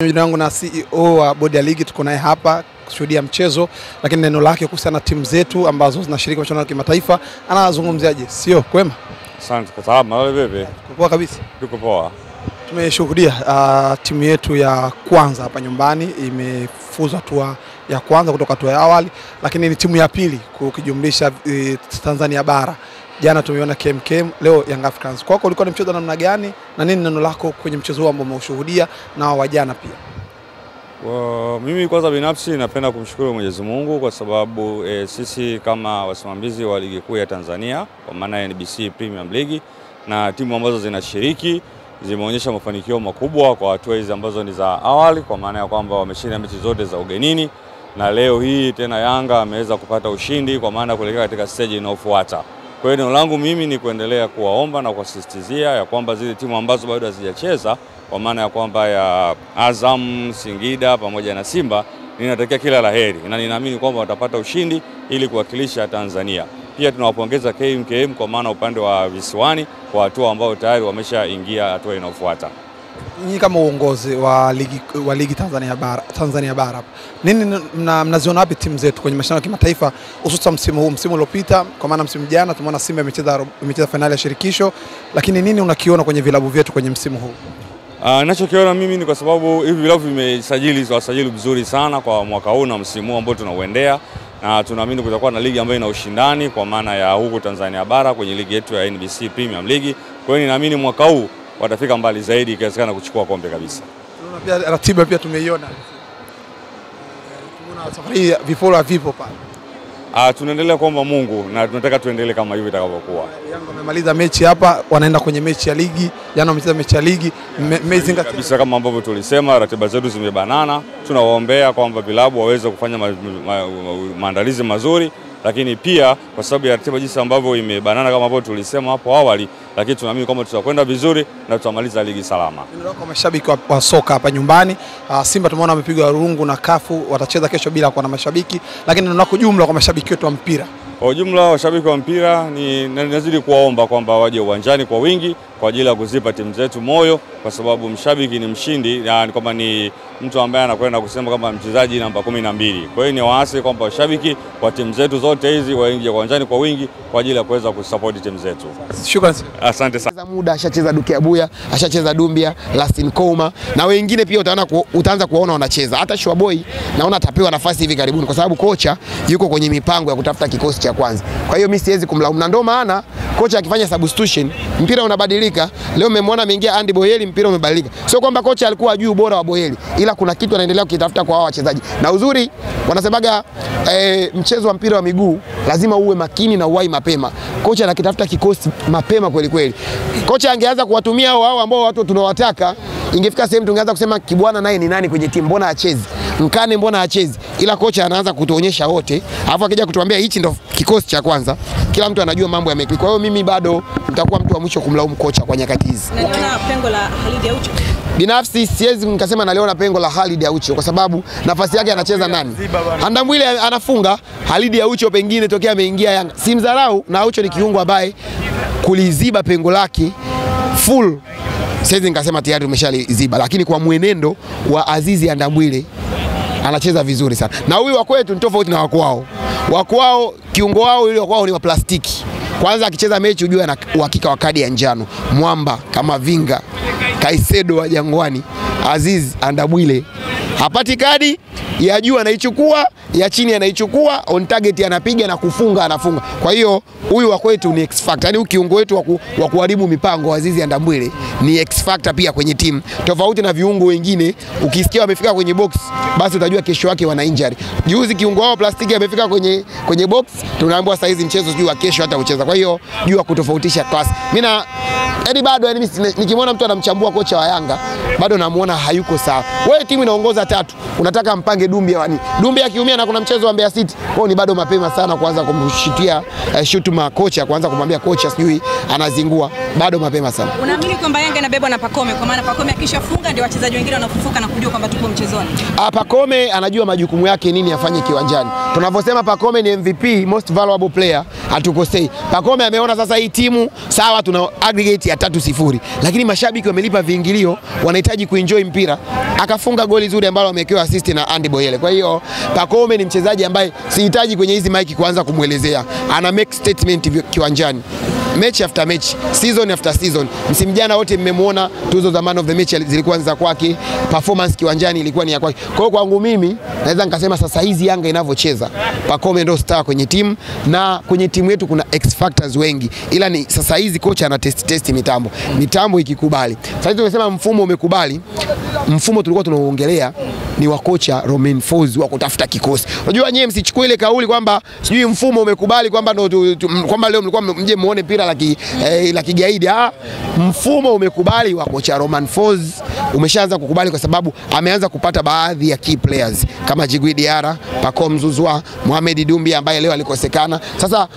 Jina langu na CEO wa bodi ya ligi, tuko naye hapa kushuhudia mchezo, lakini neno lake kuhusiana na timu zetu ambazo zinashiriki mashindano ya kimataifa anazungumziaje? Sio kwema? Asante kwa sababu wale bebe. Poa kabisa. Tuko poa. Tumeshuhudia timu yetu ya kwanza hapa nyumbani imefuzu hatua ya kwanza kutoka hatua ya awali, lakini ni timu ya pili kukijumlisha Tanzania bara. Jana tumeona KMKM, leo Young Africans. Kwako ulikuwa ni mchezo namna gani na nini neno lako kwenye mchezo ambao umeushuhudia na wa jana pia? Mimi kwanza binafsi napenda kumshukuru Mwenyezi Mungu kwa sababu sisi kama wasimamizi wa ligi kuu ya Tanzania kwa maana ya NBC Premium League na timu ambazo zinashiriki zimeonyesha mafanikio makubwa kwa hatua hizi ambazo ni za awali, kwa maana ya kwamba wameshinda mechi zote za ugenini, na leo hii tena Yanga ameweza kupata ushindi kwa maana kuelekea katika stage inayofuata. Kwa hiyo neno langu mimi ni kuendelea kuwaomba na kuwasisitizia ya kwamba zile timu ambazo bado hazijacheza kwa maana ya kwamba ya Azam, Singida pamoja na Simba, ninatakia kila laheri na ninaamini kwamba watapata ushindi ili kuwakilisha Tanzania. Pia tunawapongeza KMKM kwa maana upande wa visiwani kwa hatua ambao tayari wameshaingia hatua inayofuata. Nyinyi kama uongozi wa ligi Tanzania bara, nini mnaziona wapi timu zetu kwenye mashindano ya kimataifa hususan msimu huu, msimu uliopita? Kwa maana msimu jana tumeona Simba imecheza finali ya shirikisho, lakini nini unakiona kwenye vilabu vyetu kwenye msimu huu? Ninachokiona mimi ni kwa sababu hivi vilabu vimesajili vizuri sana kwa mwaka huu na msimu ambao tunauendea, na tunaamini kutakuwa na ligi ambayo ina ushindani kwa maana ya huko Tanzania bara kwenye ligi yetu ya NBC Premium League. Kwa hiyo ninaamini mwaka huu watafika mbali zaidi ikiwezekana kuchukua kombe kabisa. Tunaona pia ratiba pia tumeiona. Tunaona safari vipola vipo pale. Tunaendelea kuomba Mungu na tunataka tuendelee kama hivi itakavyokuwa. Yanga wamemaliza mechi hapa, wanaenda kwenye mechi ya ligi. Jana wamecheza mechi ya ligi. Mezingatia kabisa kama ambavyo tulisema, ratiba zetu zimebanana. Tunawaombea kwamba vilabu waweze kufanya maandalizi mazuri, lakini pia kwa sababu ya ratiba jinsi ambavyo imebanana kama ambavyo tulisema hapo awali, lakini tunaamini kwamba tutakwenda vizuri na tutamaliza ligi salama. Kwa mashabiki wa soka hapa nyumbani, Simba tumeona wamepigwa rungu na kafu, watacheza kesho bila kuwa na mashabiki, lakini ndio kwa jumla kwa mashabiki wetu wa mpira. Kwa ujumla washabiki wa mpira ninazidi kuwaomba kwamba waje uwanjani kwa wingi kwa ajili ya kuzipa timu zetu moyo, kwa sababu mshabiki ni mshindi, na kwamba ni mtu ambaye anakwenda kusema kama mchezaji namba 12. Kwa hiyo ni waasi kwamba washabiki wa timu zetu zote hizi waingie uwanjani kwa wingi kwa ajili ya kuweza kusupport timu zetu. Shukrani. Asante sana. Muda ashacheza Duke Abuya, ashacheza Dumbia, Lastin Kouma, na wengine pia utaanza kuwaona wanacheza. Hata Shwaboy naona atapewa nafasi hivi karibuni kwa sababu kocha yuko kwenye mipango ya kutafuta kikosi cha kwanza. Kwa hiyo mimi siwezi kumlaumu, na ndio maana kocha akifanya substitution mpira unabadilika. Leo umemwona ameingia Andy Boyeli, mpira umebadilika. Sio kwamba kocha alikuwa ajui ubora wa Boyeli, ila kuna kitu anaendelea kukitafuta kwa hao wachezaji. Na uzuri wanasemaga mchezo wa mpira wa miguu lazima uwe makini na uwai mapema. Kocha anakitafuta kikosi mapema kweli kweli. Kocha angeanza kuwatumia hao ambao watu tunawataka, ingefika sehemu tungeanza kusema Kibwana naye ni nani kwenye timu, mbona achezi? Mkane mbona achezi? Ila kocha anaanza kutuonyesha wote, alafu akija kutuambia hichi ndo kikosi cha kwanza. Kila mtu anajua mambo yamekli. Kwa hiyo mimi bado nitakuwa mtu wa mwisho kumlaumu kocha kwa nyakati hizi. Naona pengo la Khalid Aucho. Binafsi siwezi nikasema naliona pengo la Khalid Aucho kwa sababu nafasi yake anacheza nani? Andambwile anafunga, Khalid Aucho pengine tokea ameingia Yanga. Simdharau, na Aucho ni kiungo ambaye kuliziba pengo lake full. Siwezi nikasema tayari umeshaliziba, lakini kwa mwenendo wa Azizi Andambwile anacheza vizuri sana. Na huyu wa kwetu ni tofauti na wakwao. Wakwao kiungo wao ile wakwao ni wa plastiki. Kwanza akicheza mechi ujue ana uhakika wa kadi ya njano. Mwamba kama Vinga, Kaisedo wa Jangwani, Aziz Andambwile hapati kadi, ya juu anaichukua, ya chini anaichukua, on target anapiga na kufunga anafunga. Kwa hiyo huyu wa kwetu ni X factor. Yaani kiungo wetu wa kuharibu mipango Azizi Andambwile ni X factor pia kwenye timu. Tofauti na viungo wengine, ukisikia wamefika kwenye box basi utajua kesho yake wana injury. Juzi kiungo wao plastiki amefika kwenye box, tunaambiwa saa hizi mchezo sijui wa kesho hata ucheza. Kwa hiyo jua kutofautisha class. Mimi na bado nikimwona mtu anamchambua kocha wa Yanga bado namuona hayuko sawa. Wewe timu inaongoza tatu. Unataka mpange Dumbia wani. Dumbia akiumia na kuna mchezo wa Mbeya City. Kwao ni bado mapema sana kuanza kumshitia shutuma kocha, kuanza kumwambia kocha sijui anazingua. Bado mapema sana. Unaamini kwamba Yanga inabebwa na Pacome, kwa maana Pacome akishafunga ndio wachezaji wengine wanafufuka na kujua kwamba tupo mchezoni? Pacome anajua majukumu yake nini afanye kiwanjani. Tunavyosema Pacome ni MVP, most valuable player, hatukosei. Pacome ameona sasa hii timu sawa, tuna aggregate ya 3-0, lakini mashabiki wamelipa viingilio, wanahitaji kuenjoy mpira. Akafunga goli zuri ambalo amewekewa assist na Andy Boyele. Kwa hiyo Pacome ni mchezaji ambaye sihitaji kwenye hizi mic kuanza kumuelezea. Ana make statement kiwanjani. Match after match, season after season. Msimu jana wote mmemwona tuzo za man of the match zilikuwa za kwake, performance kiwanjani ilikuwa ni ya kwake. Kwa hiyo kwangu mimi naweza nikasema sasa hizi Yanga inavyocheza, Pacome ndio star kwenye timu, na kwenye timu yetu kuna X factors wengi. Ila ni sasa hizi kocha ana test mitambo. Mitambo ikikubali. Sasa hivi tumesema mfumo umekubali. Mfumo tulikuwa tunaongelea ni wa kocha Romain Folz wa kutafuta kikosi. Unajua nyewe msichukue ile kauli kwamba sijui mfumo umekubali kwamba ndo kwamba leo mlikuwa mje muone mpira la kigaidi. Mfumo umekubali wa kocha Romain Folz, umeshaanza kukubali kwa sababu ameanza kupata baadhi ya key players kama Djigui Diarra, Pacome Zouzoua, Mohamed Dumbia ambaye leo alikosekana. Sasa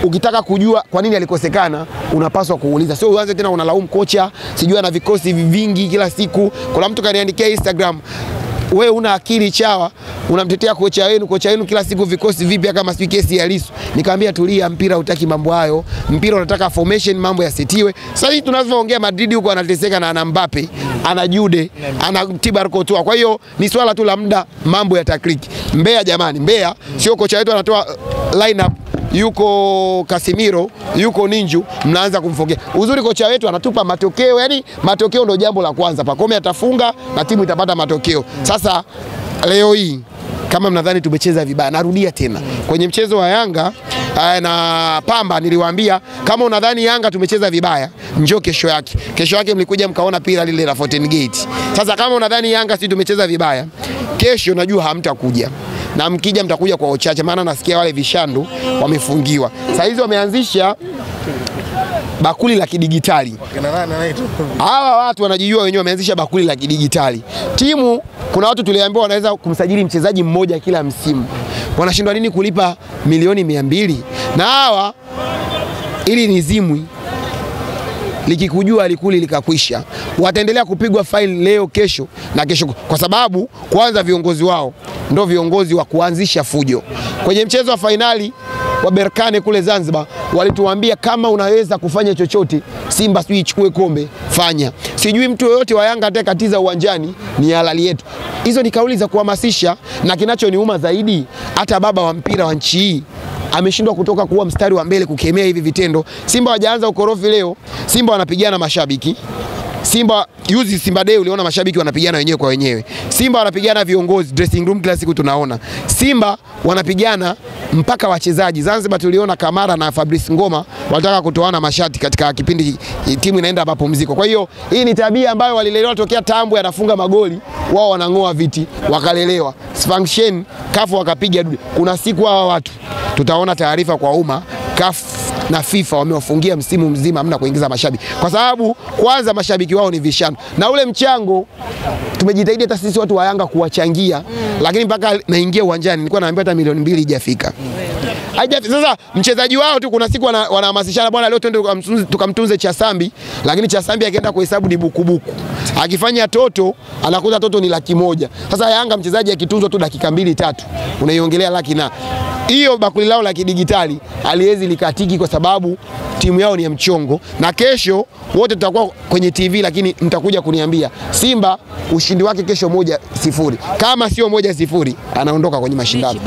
ukitaka kujua kwa nini alikosekana, unapaswa kuuliza. Sio uanze tena unalaumu kocha, sijui ana vikosi vingi kila siku. Kuna mtu kaniandikia Instagram, wewe una akili chawa, unamtetea kocha wenu kila siku vikosi vipya kama sijui kesi ya Lissu. Nikamwambia tulia, mpira hutaki mambo hayo. Mpira unataka formation, mambo yasitiwe. Sasa hivi tunavyoongea Madrid huko anateseka na ana Mbappe, ana Jude, ana Thibaut Courtois. Kwa hiyo ni swala tu la muda, mambo ya takriki. Mbeya jamani, Mbeya sio kocha wetu anatoa lineup, yuko Casemiro, yuko Ninju, mnaanza kumfokea. Uzuri kocha wetu anatupa matokeo, yani matokeo ndio jambo la kwanza. Pacome atafunga na timu itapata matokeo. Sasa leo hii kama mnadhani tumecheza vibaya, narudia tena. Kwenye mchezo wa Yanga na Pamba niliwaambia kama unadhani Yanga tumecheza vibaya, njoo kesho yake. Kesho yake mlikuja mkaona pira lile la Fountain Gate. Sasa kama unadhani Yanga sisi tumecheza vibaya, kesho najua hamtakuja. Na mkija mtakuja kwa uchache, maana nasikia wale vishandu wamefungiwa. Sasa hizo wameanzisha bakuli la kidigitali. Hawa watu wanajijua wenyewe, wameanzisha bakuli la kidigitali. Timu kuna watu tuliambiwa wanaweza kumsajili mchezaji mmoja kila msimu. Wanashindwa nini kulipa milioni 200? Na hawa ili ni zimwi, likikujua alikuli likakwisha. Wataendelea kupigwa fine leo, kesho na kesho, kwa sababu kwanza viongozi wao ndio viongozi wa kuanzisha fujo. Kwenye mchezo wa finali wa Berkane kule Zanzibar walituambia kama unaweza kufanya chochote Simba sijui ichukue kombe, fanya. Sijui mtu yoyote wa Yanga atakatiza uwanjani, ni halali yetu. Hizo ni kauli za kuhamasisha, na kinachoniuma zaidi hata baba wa mpira wa nchi hii ameshindwa kutoka kuwa mstari wa mbele kukemea hivi vitendo. Simba hawajaanza ukorofi leo, Simba wanapigana mashabiki. Yuzi Simba Day uliona mashabiki wanapigana wenyewe kwa wenyewe. Simba wanapigana viongozi, dressing room kila siku tunaona. Simba wanapigana mpaka wachezaji. Zanzibar tuliona Kamara na Fabrice Ngoma wanataka kutoana mashati katika kipindi timu inaenda mapumziko. Kwa hiyo hii ni tabia ambayo walilelewa tokea Tambo, anafunga magoli, wao wanangoa viti, wakalelewa. Function kafu wakapiga dude. Kuna siku hawa watu tutaona taarifa kwa umma, CAF na FIFA wamewafungia msimu mzima, hamna kuingiza mashabiki. Kwa sababu kwanza mashabiki wao ni vishano. Na ule mchango tumejitahidi hata sisi watu wa Yanga kuwachangia, lakini mpaka naingia uwanjani nilikuwa naambia hata milioni 2 haijafika. Sasa mchezaji wao tu kuna siku wanahamasishana, bwana leo twende tukamtunze Chasambi, lakini Chasambi akienda kuhesabu ni bukubuku. Akifanya toto anakuta toto ni 100,000. Sasa Yanga mchezaji akitunzwa tu dakika 2-3 unaiongelea laki na hiyo bakuli lao la kidigitali aliwezi likatiki, kwa sababu timu yao ni ya mchongo. Na kesho wote tutakuwa kwenye TV, lakini mtakuja kuniambia Simba ushindi wake kesho 1-0. Kama sio 1-0 anaondoka kwenye mashindano.